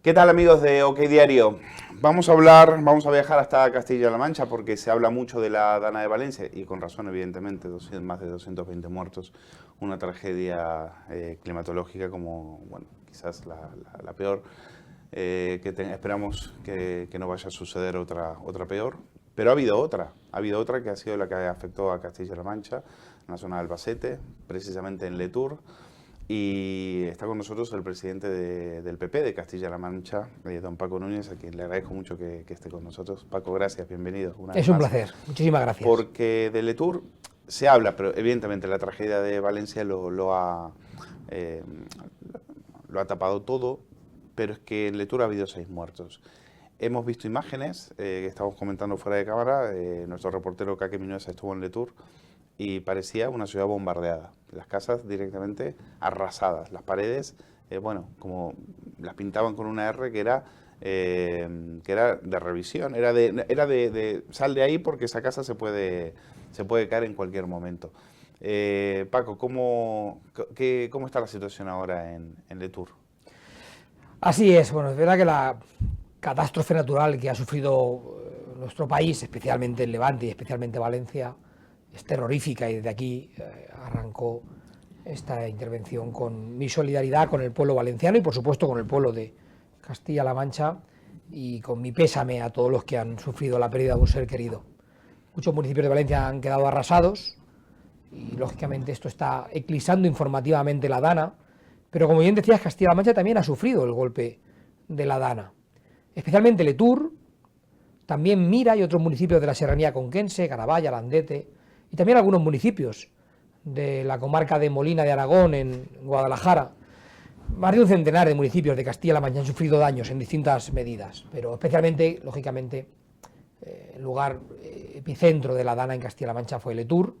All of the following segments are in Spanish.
¿Qué tal, amigos de OK Diario? Vamos a viajar hasta Castilla-La Mancha porque se habla mucho de la Dana de Valencia y con razón, evidentemente, más de 220 muertos, una tragedia climatológica como, bueno, quizás la peor, esperamos que no vaya a suceder otra peor, pero ha habido otra que ha sido la que afectó a Castilla-La Mancha, en la zona de Albacete, precisamente en Letour. Y está con nosotros el presidente del PP de Castilla-La Mancha, don Paco Núñez, a quien le agradezco mucho que esté con nosotros. Paco, gracias, bienvenido. Es un placer, muchísimas gracias. Porque de Letour se habla, pero evidentemente la tragedia de Valencia lo ha tapado todo, pero es que en Letour ha habido 6 muertos. Hemos visto imágenes que estamos comentando fuera de cámara, nuestro reportero Kake Minuesa estuvo en Letour, y parecía una ciudad bombardeada. Las casas directamente arrasadas. Las paredes, bueno, como las pintaban con una R que era de revisión. Era de sal de ahí porque esa casa se puede caer en cualquier momento. Paco, ¿cómo está la situación ahora en Letour? Así es, bueno, es verdad que la catástrofe natural que ha sufrido nuestro país, especialmente el Levante y especialmente Valencia, es terrorífica, y desde aquí arrancó esta intervención con mi solidaridad con el pueblo valenciano y por supuesto con el pueblo de Castilla-La Mancha, y con mi pésame a todos los que han sufrido la pérdida de un ser querido. Muchos municipios de Valencia han quedado arrasados y lógicamente esto está eclipsando informativamente la Dana, pero como bien decías, Castilla-La Mancha también ha sufrido el golpe de la Dana, especialmente Letour, también Mira y otros municipios de la serranía conquense, Garabaya, Landete, y también algunos municipios de la comarca de Molina de Aragón, en Guadalajara. Más de un centenar de municipios de Castilla-La Mancha han sufrido daños en distintas medidas, pero especialmente, lógicamente, el lugar epicentro de la Dana en Castilla-La Mancha fue Letour.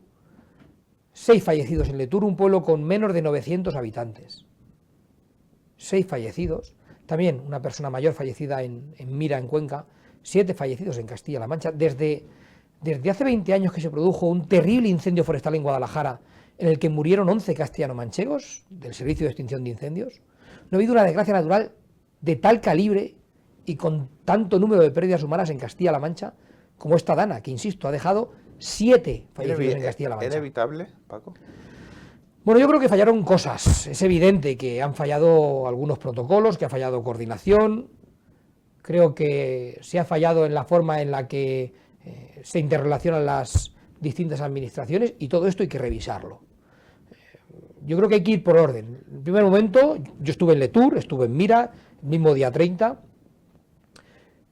6 fallecidos en Letour, un pueblo con menos de 900 habitantes. 6 fallecidos. También una persona mayor fallecida en Mira, en Cuenca. 7 fallecidos en Castilla-La Mancha. Desde hace 20 años que se produjo un terrible incendio forestal en Guadalajara, en el que murieron 11 castellano-manchegos del Servicio de Extinción de Incendios, no ha habido una desgracia natural de tal calibre y con tanto número de pérdidas humanas en Castilla-La Mancha como esta Dana, que, insisto, ha dejado 7 fallecidos en Castilla-La Mancha. ¿Era evitable, Paco? Bueno, yo creo que fallaron cosas. Es evidente que han fallado algunos protocolos, que ha fallado coordinación. Creo que se ha fallado en la forma en la que se interrelacionan las distintas administraciones, y todo esto hay que revisarlo. Yo creo que hay que ir por orden. En primer momento, yo estuve en Letour, estuve en Mira, el mismo día 30.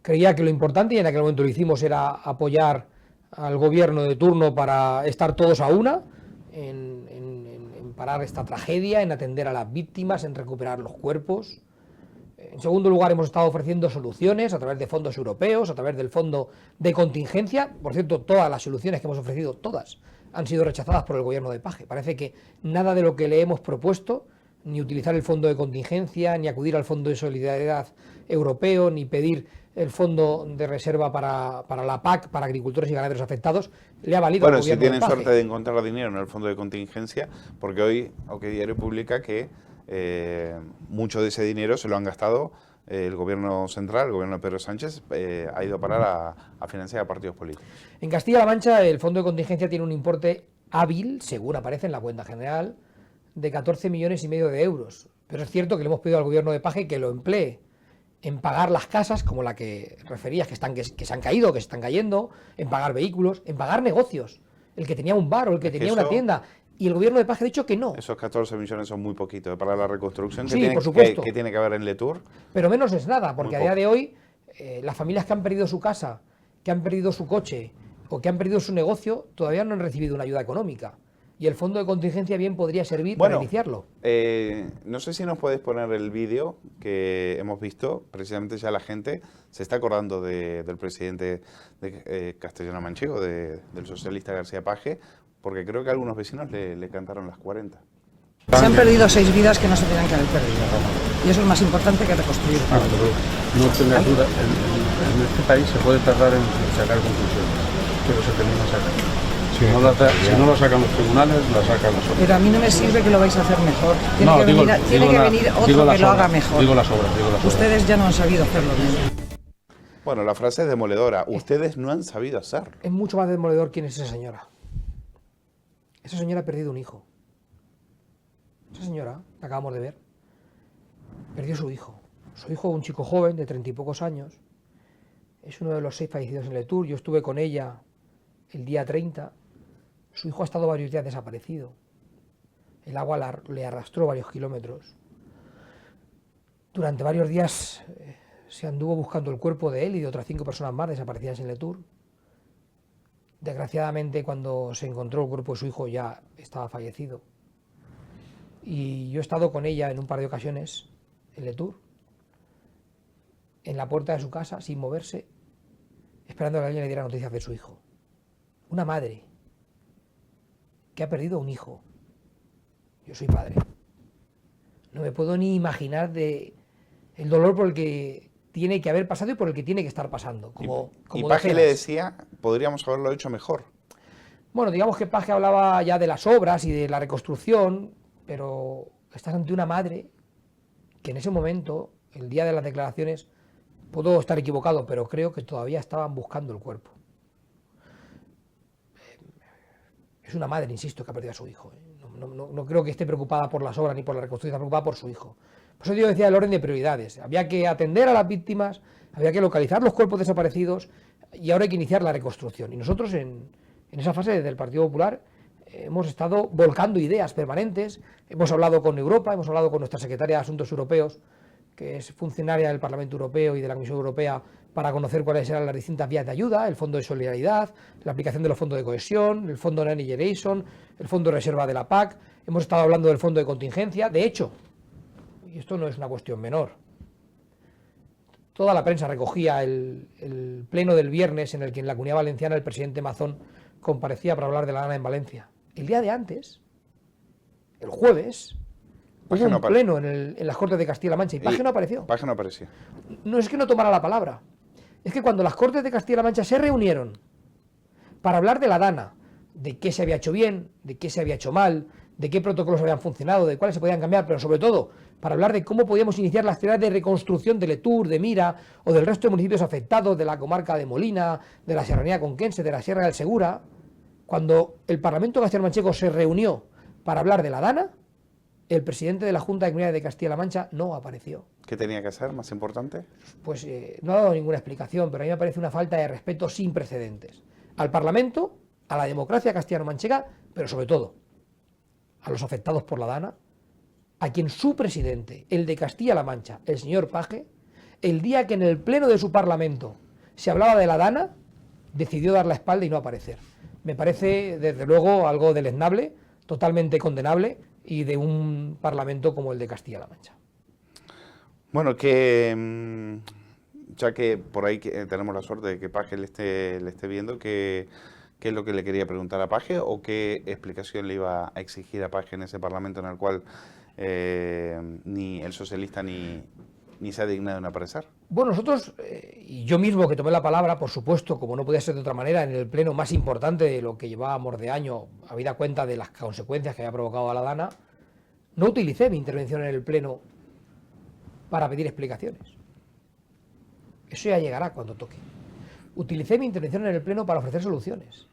Creía que lo importante, y en aquel momento lo hicimos, era apoyar al gobierno de turno para estar todos a una, en parar esta tragedia, en atender a las víctimas, en recuperar los cuerpos. En segundo lugar, hemos estado ofreciendo soluciones a través de fondos europeos, a través del fondo de contingencia. Por cierto, todas las soluciones que hemos ofrecido, todas, han sido rechazadas por el gobierno de Paje. Parece que nada de lo que le hemos propuesto, ni utilizar el fondo de contingencia, ni acudir al fondo de solidaridad europeo, ni pedir el fondo de reserva para la PAC, para agricultores y ganaderos afectados, le ha valido al gobierno de Paje. Bueno, si tienen suerte de encontrar dinero en el fondo de contingencia, porque hoy OK Diario publica que mucho de ese dinero se lo han gastado el gobierno central, el gobierno de Pedro Sánchez, ha ido a parar a financiar a partidos políticos. En Castilla-La Mancha el fondo de contingencia tiene un importe hábil, según aparece en la cuenta general, de 14,5 millones de euros. Pero es cierto que le hemos pedido al gobierno de Paje que lo emplee en pagar las casas, como la que referías, que se han caído, que se están cayendo, en pagar vehículos, en pagar negocios, el que tenía un bar o el que tenía una tienda. Y el gobierno de Paje ha dicho que no. Esos 14 millones son muy poquitos para la reconstrucción por supuesto, que tiene que haber en Letour. Pero menos es nada, porque a día de hoy las familias que han perdido su casa, que han perdido su coche o que han perdido su negocio, todavía no han recibido una ayuda económica. Y el fondo de contingencia bien podría servir para iniciarlo. No sé si nos puedes poner el vídeo que hemos visto. Precisamente ya la gente se está acordando del presidente de castellano-manchego, del socialista García Paje, porque creo que algunos vecinos le cantaron las 40. Se han perdido 6 vidas que no se tenían que haber perdido. Y eso es más importante que reconstruir. No tengas duda, en este país se puede tardar en sacar conclusiones, pero se termina sacando. Si no la sacan los tribunales, la sacan los otros. Pero a mí no me sirve que lo vais a hacer mejor. Tiene No, que digo- venir, tiene digo que la- venir otro digo que las lo haga obras, mejor. digo las obras. Ustedes ya no han sabido hacerlo bien. Bueno, la frase es demoledora. Ustedes no han sabido hacerlo. Es mucho más demoledor quién es esa señora. Esa señora ha perdido un hijo. Esa señora, la acabamos de ver, perdió su hijo. Su hijo, un chico joven de 30 y pocos años, es uno de los 6 fallecidos en Letour. Yo estuve con ella el día 30. Su hijo ha estado varios días desaparecido. El agua le arrastró varios kilómetros. Durante varios días se anduvo buscando el cuerpo de él y de otras 5 personas más desaparecidas en Letour. Desgraciadamente, cuando se encontró el cuerpo de su hijo ya estaba fallecido. Y yo he estado con ella en un par de ocasiones en Letour, en la puerta de su casa, sin moverse, esperando a que alguien le diera noticias de su hijo. Una madre que ha perdido un hijo. Yo soy padre. No me puedo ni imaginar el dolor por el que tiene que haber pasado y por el que tiene que estar pasando. Y Paje le decía, podríamos haberlo hecho mejor. Bueno, digamos que Paje hablaba ya de las obras y de la reconstrucción, pero estás ante una madre que en ese momento, el día de las declaraciones, puedo estar equivocado, pero creo que todavía estaban buscando el cuerpo. Es una madre, insisto, que ha perdido a su hijo. No creo que esté preocupada por las obras ni por la reconstrucción, está preocupada por su hijo. Por eso yo decía el orden de prioridades. Había que atender a las víctimas, había que localizar los cuerpos desaparecidos y ahora hay que iniciar la reconstrucción. Y nosotros en esa fase desde el Partido Popular hemos estado volcando ideas permanentes, hemos hablado con Europa, hemos hablado con nuestra secretaria de Asuntos Europeos, que es funcionaria del Parlamento Europeo y de la Comisión Europea, para conocer cuáles eran las distintas vías de ayuda, el Fondo de Solidaridad, la aplicación de los fondos de cohesión, el Fondo Next Generation, el Fondo de Reserva de la PAC, hemos estado hablando del Fondo de Contingencia. De hecho, y esto no es una cuestión menor, toda la prensa recogía el pleno del viernes en el que en la Comunidad Valenciana el presidente Mazón comparecía para hablar de la Dana en Valencia. El día de antes, el jueves, hubo un pleno en las Cortes de Castilla-La Mancha y Paje no apareció. Paje no apareció. No es que no tomara la palabra, es que cuando las Cortes de Castilla-La Mancha se reunieron para hablar de la Dana, de qué se había hecho bien, de qué se había hecho mal, de qué protocolos habían funcionado, de cuáles se podían cambiar, pero sobre todo para hablar de cómo podíamos iniciar las tareas de reconstrucción de Letour, de Mira o del resto de municipios afectados, de la comarca de Molina, de la Serranía Conquense, de la Sierra del Segura. Cuando el Parlamento castellano-manchego se reunió para hablar de la Dana, el presidente de la Junta de Comunidades de Castilla-La Mancha no apareció. ¿Qué tenía que hacer, más importante? Pues no ha dado ninguna explicación, pero a mí me parece una falta de respeto sin precedentes. Al Parlamento, a la democracia castellano-manchega, pero sobre todo a los afectados por la Dana, a quien su presidente, el de Castilla-La Mancha, el señor Paje, el día que en el pleno de su Parlamento se hablaba de la Dana, decidió dar la espalda y no aparecer. Me parece, desde luego, algo deleznable, totalmente condenable, y de un Parlamento como el de Castilla-La Mancha. Bueno, que ya que por ahí tenemos la suerte de que Paje le esté viendo, ¿qué es lo que le quería preguntar a Paje o qué explicación le iba a exigir a Paje en ese Parlamento en el cual ni el socialista ni se ha dignado en aparecer? Bueno, nosotros, y yo mismo que tomé la palabra, por supuesto, como no podía ser de otra manera, en el pleno más importante de lo que llevábamos de año, habida cuenta de las consecuencias que había provocado a la Dana, no utilicé mi intervención en el pleno para pedir explicaciones. Eso ya llegará cuando toque. Utilicé mi intervención en el pleno para ofrecer soluciones.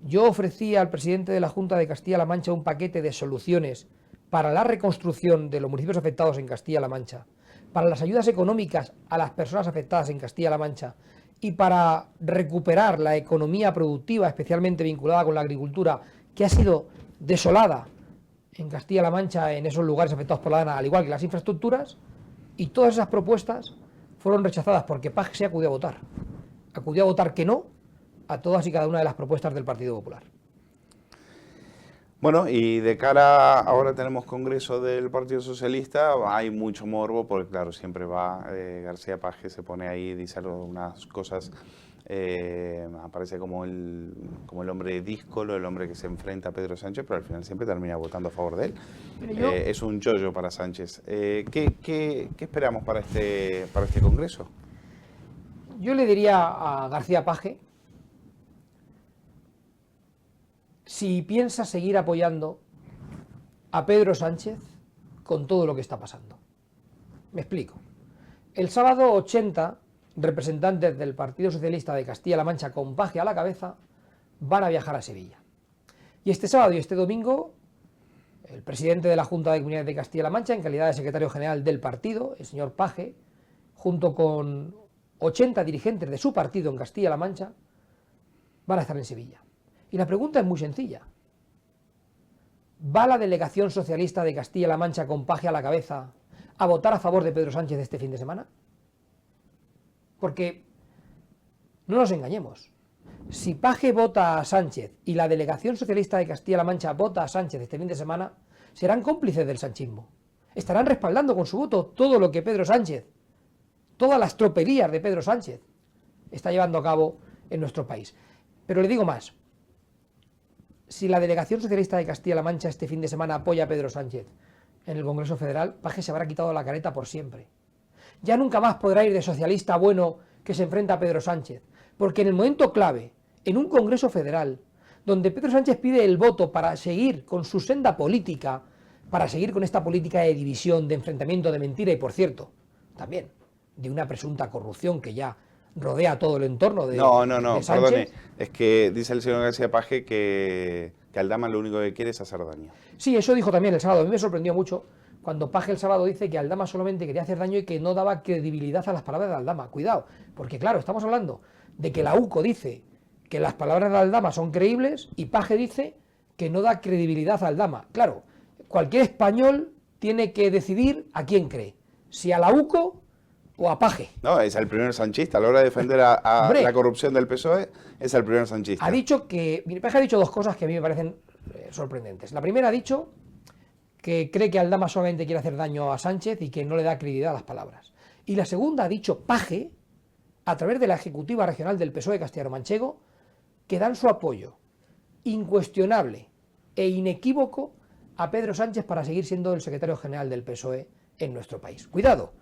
Yo ofrecí al presidente de la Junta de Castilla-La Mancha un paquete de soluciones para la reconstrucción de los municipios afectados en Castilla-La Mancha, para las ayudas económicas a las personas afectadas en Castilla-La Mancha y para recuperar la economía productiva, especialmente vinculada con la agricultura, que ha sido desolada en Castilla-La Mancha, en esos lugares afectados por la Dana, al igual que las infraestructuras, y todas esas propuestas fueron rechazadas porque Paje se acudió a votar. Acudió a votar que no a todas y cada una de las propuestas del Partido Popular. Bueno, y de cara, ahora tenemos Congreso del Partido Socialista, hay mucho morbo, porque claro, siempre va García Paje, se pone ahí, dice unas cosas, aparece como el hombre díscolo, el hombre que se enfrenta a Pedro Sánchez, pero al final siempre termina votando a favor de él. Es un yoyo para Sánchez. ¿Qué esperamos para este Congreso? Yo le diría a García Paje si piensa seguir apoyando a Pedro Sánchez con todo lo que está pasando. Me explico. El sábado 80 representantes del Partido Socialista de Castilla-La Mancha con Paje a la cabeza van a viajar a Sevilla. Y este sábado y este domingo, el presidente de la Junta de Comunidades de Castilla-La Mancha, en calidad de secretario general del partido, el señor Paje, junto con 80 dirigentes de su partido en Castilla-La Mancha, van a estar en Sevilla. Y la pregunta es muy sencilla. ¿Va la delegación socialista de Castilla-La Mancha con Paje a la cabeza a votar a favor de Pedro Sánchez este fin de semana? Porque no nos engañemos. Si Paje vota a Sánchez y la delegación socialista de Castilla-La Mancha vota a Sánchez este fin de semana, serán cómplices del sanchismo. Estarán respaldando con su voto todo lo que Pedro Sánchez, todas las tropelías de Pedro Sánchez, está llevando a cabo en nuestro país. Pero le digo más. Si la delegación socialista de Castilla-La Mancha este fin de semana apoya a Pedro Sánchez en el Congreso Federal, Paje se habrá quitado la careta por siempre. Ya nunca más podrá ir de socialista bueno que se enfrenta a Pedro Sánchez, porque en el momento clave, en un Congreso Federal, donde Pedro Sánchez pide el voto para seguir con su senda política, para seguir con esta política de división, de enfrentamiento, de mentira y, por cierto, también de una presunta corrupción que ya rodea todo el entorno de No, de Sánchez. perdone. Es que dice el señor García Paje que Aldama lo único que quiere es hacer daño. Sí, eso dijo también el sábado. A mí me sorprendió mucho cuando Paje el sábado dice que Aldama solamente quería hacer daño y que no daba credibilidad a las palabras de Aldama. Cuidado, porque claro, estamos hablando de que la UCO dice que las palabras de Aldama son creíbles y Paje dice que no da credibilidad a Aldama. Claro, cualquier español tiene que decidir a quién cree, si a la UCO o a Paje. No, es el primer sanchista. A la hora de defender a Hombre, la corrupción del PSOE, es el primer sanchista. Ha dicho que... Paje ha dicho dos cosas que a mí me parecen sorprendentes. La primera ha dicho que cree que Aldama solamente quiere hacer daño a Sánchez y que no le da credibilidad a las palabras. Y la segunda ha dicho Paje, a través de la Ejecutiva Regional del PSOE Castellano-Manchego, que dan su apoyo incuestionable e inequívoco a Pedro Sánchez para seguir siendo el secretario general del PSOE en nuestro país. Cuidado,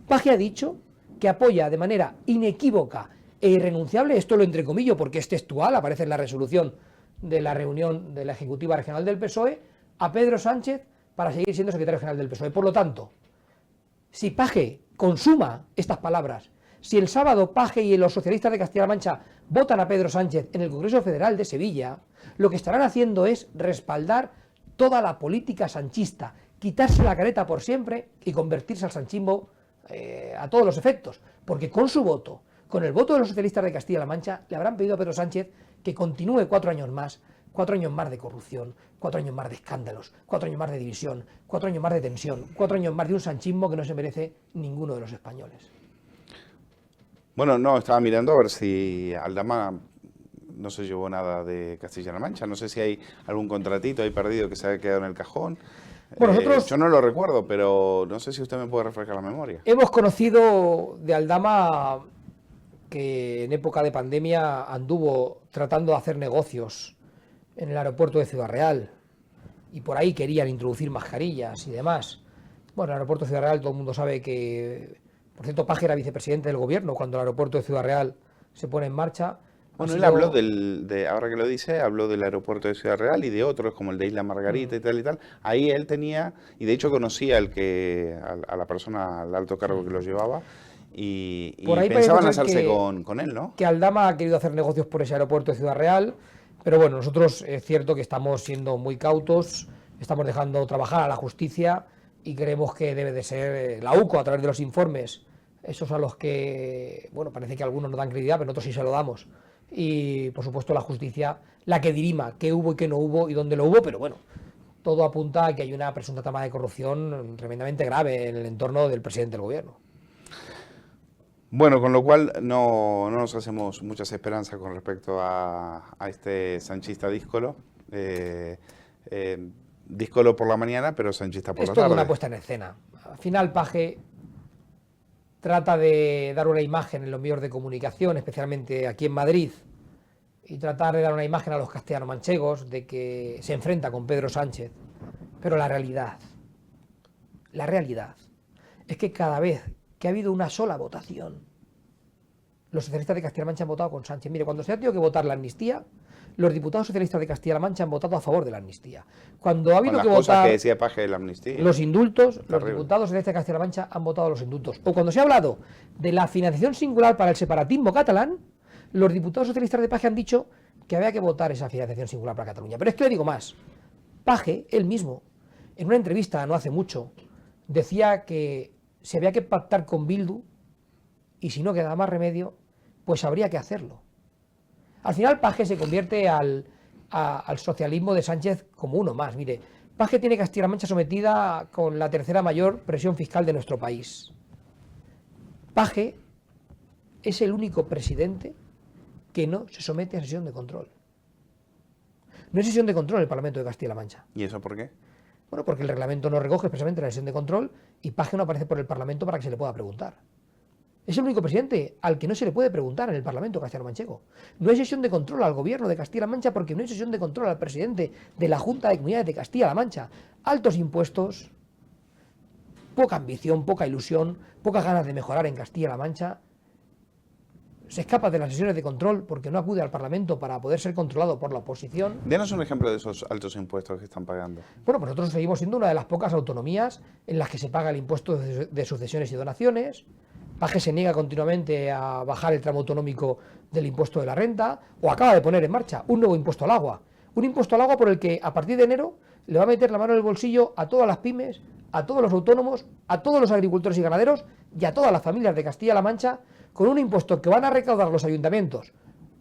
Paje ha dicho que apoya de manera inequívoca e irrenunciable, esto lo entrecomillo porque es textual, aparece en la resolución de la reunión de la Ejecutiva Regional del PSOE, a Pedro Sánchez para seguir siendo secretario general del PSOE. Por lo tanto, si Paje consuma estas palabras, si el sábado Paje y los socialistas de Castilla-La Mancha votan a Pedro Sánchez en el Congreso Federal de Sevilla, lo que estarán haciendo es respaldar toda la política sanchista, quitarse la careta por siempre y convertirse al sanchismo a todos los efectos, porque con su voto, con el voto de los socialistas de Castilla-La Mancha, le habrán pedido a Pedro Sánchez que continúe 4 años más de corrupción, 4 años más de escándalos, 4 años más de división, 4 años más de tensión, 4 años más de un sanchismo que no se merece ninguno de los españoles. Bueno, no, estaba mirando a ver si Aldama no se llevó nada de Castilla-La Mancha. No sé si hay algún contratito ahí perdido que se haya quedado en el cajón. Bueno, nosotros yo no lo recuerdo, pero no sé si usted me puede refrescar la memoria. hemos conocido de Aldama que en época de pandemia anduvo tratando de hacer negocios en el aeropuerto de Ciudad Real y por ahí querían introducir mascarillas y demás. Bueno, el aeropuerto de Ciudad Real todo el mundo sabe que, por cierto, Paje era vicepresidente del gobierno cuando el aeropuerto de Ciudad Real se pone en marcha. Bueno, él habló ahora que lo dice, habló del aeropuerto de Ciudad Real y de otros, como el de Isla Margarita y tal y tal. Ahí él tenía, y de hecho conocía a la persona, al alto cargo que lo llevaba, y Por ahí pensaban parece ser hacerse que- con él, ¿no? Que Aldama ha querido hacer negocios por ese aeropuerto de Ciudad Real, pero bueno, nosotros es cierto que estamos siendo muy cautos, estamos dejando trabajar a la justicia y creemos que debe de ser la UCO a través de los informes, esos a los que, bueno, parece que algunos no dan credibilidad, pero nosotros sí se lo damos. Y por supuesto la justicia la que dirima qué hubo y qué no hubo y dónde lo hubo, pero bueno, todo apunta a que hay una presunta trama de corrupción tremendamente grave en el entorno del presidente del gobierno. Bueno, con lo cual no nos hacemos muchas esperanzas con respecto a este sanchista díscolo. Díscolo por la mañana, pero sanchista por Es la toda tarde. una puesta en escena. Al final Paje trata de dar una imagen en los medios de comunicación, especialmente aquí en Madrid, y tratar de dar una imagen a los castellano-manchegos de que se enfrenta con Pedro Sánchez. Pero la realidad es que cada vez que ha habido una sola votación, los socialistas de Castilla-La Mancha han votado con Sánchez. Mire, cuando se ha tenido que votar la amnistía, los diputados socialistas de Castilla-La Mancha han votado a favor de la amnistía. Cuando ha habido Con las que cosas votar que decía Paje de la amnistía. los indultos, los Terrible. diputados socialistas de Castilla-La Mancha han votado los indultos. O cuando se ha hablado de la financiación singular para el separatismo catalán, los diputados socialistas de Paje han dicho que había que votar esa financiación singular para Cataluña. Pero es que le digo más. Paje, él mismo, en una entrevista no hace mucho, decía que si había que pactar con Bildu, y si no quedaba más remedio, pues habría que hacerlo. Al final Paje se convierte al socialismo de Sánchez como uno más. Mire, Paje tiene Castilla-La Mancha sometida con la tercera mayor presión fiscal de nuestro país. Paje es el único presidente que no se somete a sesión de control. No es sesión de control el Parlamento de Castilla-La Mancha. ¿Y eso por qué? Bueno, porque el reglamento no recoge expresamente la sesión de control y Paje no aparece por el Parlamento para que se le pueda preguntar. Es el único presidente al que no se le puede preguntar en el Parlamento castellano-manchego. No hay sesión de control al gobierno de Castilla-La Mancha porque no hay sesión de control al presidente de la Junta de Comunidades de Castilla-La Mancha. Altos impuestos, poca ambición, poca ilusión, pocas ganas de mejorar en Castilla-La Mancha. Se escapa de las sesiones de control porque no acude al Parlamento para poder ser controlado por la oposición. Denos un ejemplo de esos altos impuestos que están pagando. Bueno, pues nosotros seguimos siendo una de las pocas autonomías en las que se paga el impuesto de sucesiones y donaciones. Paje se niega continuamente a bajar el tramo autonómico del impuesto de la renta, o acaba de poner en marcha un nuevo impuesto al agua. Un impuesto al agua por el que a partir de enero le va a meter la mano en el bolsillo a todas las pymes, a todos los autónomos, a todos los agricultores y ganaderos y a todas las familias de Castilla-La Mancha, con un impuesto que van a recaudar los ayuntamientos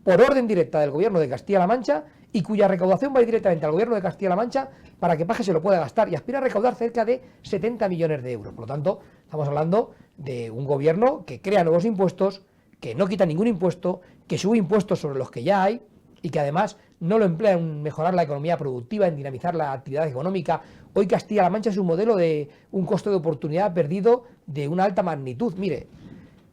por orden directa del gobierno de Castilla-La Mancha y cuya recaudación va a ir directamente al gobierno de Castilla-La Mancha para que Paje se lo pueda gastar, y aspira a recaudar cerca de 70 millones de euros. Por lo tanto, estamos hablando de un gobierno que crea nuevos impuestos, que no quita ningún impuesto, que sube impuestos sobre los que ya hay y que además no lo emplea en mejorar la economía productiva, en dinamizar la actividad económica. Hoy Castilla-La Mancha es un modelo de un coste de oportunidad perdido de una alta magnitud. Mire,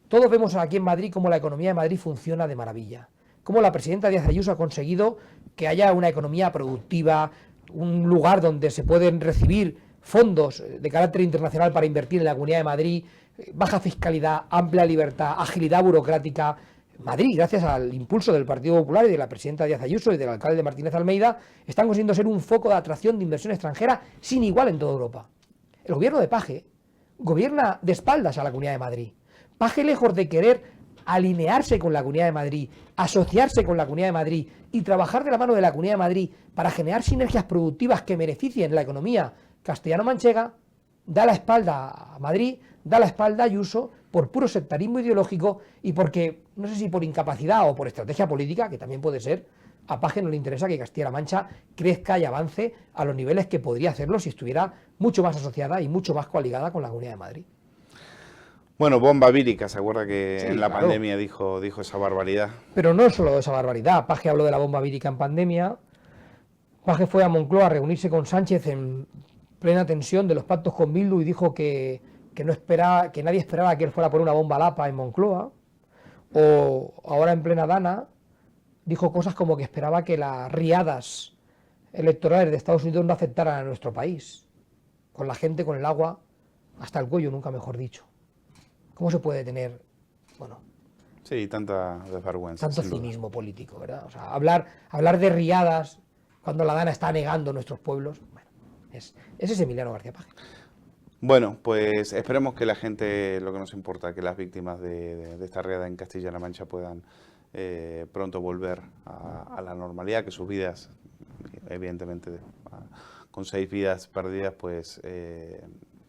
todos vemos aquí en Madrid cómo la economía de Madrid funciona de maravilla, cómo la presidenta Díaz Ayuso ha conseguido que haya una economía productiva, un lugar donde se pueden recibir fondos de carácter internacional para invertir en la Comunidad de Madrid, baja fiscalidad, amplia libertad, agilidad burocrática. Madrid, gracias al impulso del Partido Popular y de la presidenta Díaz Ayuso y del alcalde Martínez Almeida, están consiguiendo ser un foco de atracción de inversión extranjera sin igual en toda Europa. El gobierno de Paje gobierna de espaldas a la Comunidad de Madrid. Paje, lejos de querer alinearse con la Comunidad de Madrid, asociarse con la Comunidad de Madrid y trabajar de la mano de la Comunidad de Madrid para generar sinergias productivas que beneficien la economía castellano-manchega, da la espalda a Madrid, da la espalda a Ayuso por puro sectarismo ideológico y porque, no sé si por incapacidad o por estrategia política, que también puede ser, a Paje no le interesa que Castilla-La Mancha crezca y avance a los niveles que podría hacerlo si estuviera mucho más asociada y mucho más coaligada con la Comunidad de Madrid. Bueno, bomba vírica, ¿se acuerda que Sí, en la claro. pandemia dijo esa barbaridad? Pero no solo esa barbaridad. Paje habló de la bomba vírica en pandemia. Paje fue a Moncloa a reunirse con Sánchez en plena tensión de los pactos con Bildu y dijo que nadie esperaba que él fuera a poner una bomba lapa en Moncloa. O ahora en plena Dana dijo cosas como que esperaba que las riadas electorales de Estados Unidos no afectaran a nuestro país. Con la gente, con el agua, hasta el cuello, nunca mejor dicho. ¿Cómo se puede tener, Sí, tanta desvergüenza. tanto sin duda. cinismo político, ¿verdad? O sea, hablar de riadas cuando la Dana está negando nuestros pueblos, bueno, ese es Emiliano García Paje. Bueno, pues esperemos que la gente, lo que nos importa, que las víctimas de esta riada en Castilla-La Mancha puedan pronto volver a la normalidad, que sus vidas, evidentemente, con 6 vidas perdidas, pues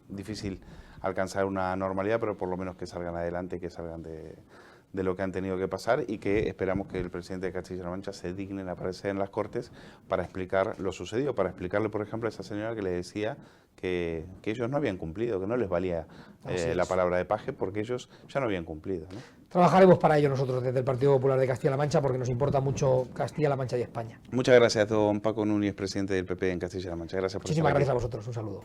difícil alcanzar una normalidad, pero por lo menos que salgan adelante, que salgan de lo que han tenido que pasar y que esperamos que el presidente de Castilla-La Mancha se digne en aparecer en las Cortes para explicar lo sucedido, para explicarle, por ejemplo, a esa señora que le decía que ellos no habían cumplido, que no les valía la palabra de Paje porque ellos ya no habían cumplido, ¿no? Trabajaremos para ello nosotros desde el Partido Popular de Castilla-La Mancha porque nos importa mucho Castilla-La Mancha y España. Muchas gracias, don Paco Núñez, presidente del PP en Castilla-La Mancha. Gracias por Muchísimas estar aquí. gracias a vosotros. Un saludo.